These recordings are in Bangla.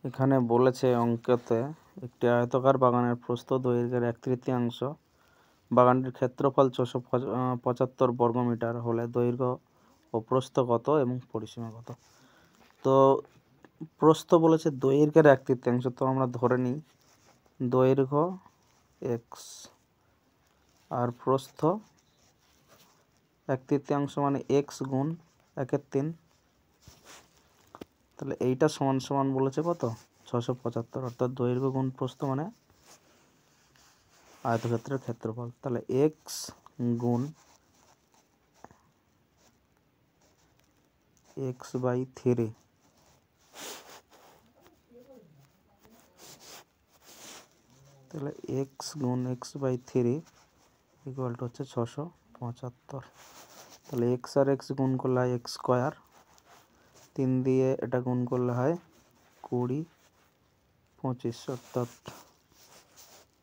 এখানে বলেছে অঙ্কতে একটি আয়তাকার বাগানের প্রস্থ দৈর্ঘ্যের 1/3 বাগানটির ক্ষেত্রফল 675 বর্গমিটার হলে দৈর্ঘ্য ও প্রস্থ কত এবং পরিসীমা কত। তো প্রস্থ বলেছে দৈর্ঘ্যের 1/3, তো আমরা ধরে নিই দৈর্ঘ্য এক্স আর প্রস্থ 1/3 মানে এক্স গুণ 1/3, তাহলে এইটা সমান সমান বলেছে কত 675, অর্থাৎ দৈর্ঘ্য গুণ প্রস্থ মানে আয়তক্ষেত্রের ক্ষেত্রফল। তাহলে এক্স গুণ x/3 তাহলে এক্স গুণ x/3 ইকুয়াল টু হচ্ছে 675। তাহলে এক্স আর এক্স গুণ করলে হয় এক্স স্কোয়ার, 3 দিয়ে এটা গুণ করলে হয় 20, 25 অর্থাৎ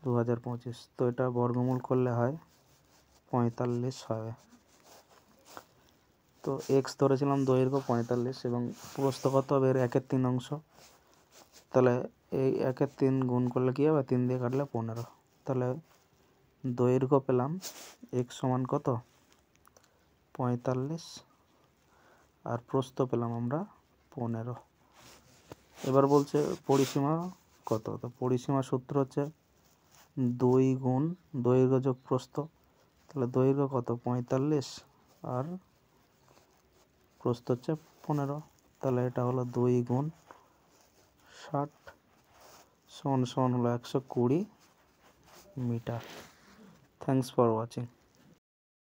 2025। তো এটা বর্গমূল করলে হয় 45 হবে। তো এক্স ধরেছিলাম দৈর্ঘ্য 45 এবং প্রস্থ কত হবে এর 1/3, তাহলে এই 1/3 গুণ করলে কী হবে 3 দিয়ে কাটলে 15। তাহলে দৈর্ঘ্য পেলাম এক্স সমান কত 45 আর প্রস্থ পেলাম আমরা 15। এবার বলছে পরিসীমা কত, তো পরিসীমা সূত্র হচ্ছে 2 গুণ দৈর্ঘ্য যোগ প্রস্থ। তাহলে দৈর্ঘ্য কত 45 আর প্রস্থ হচ্ছে 15, তাহলে এটা হলো 2 গুণ 60 সমান সমান হলো 120 মিটার। Thanks for watching.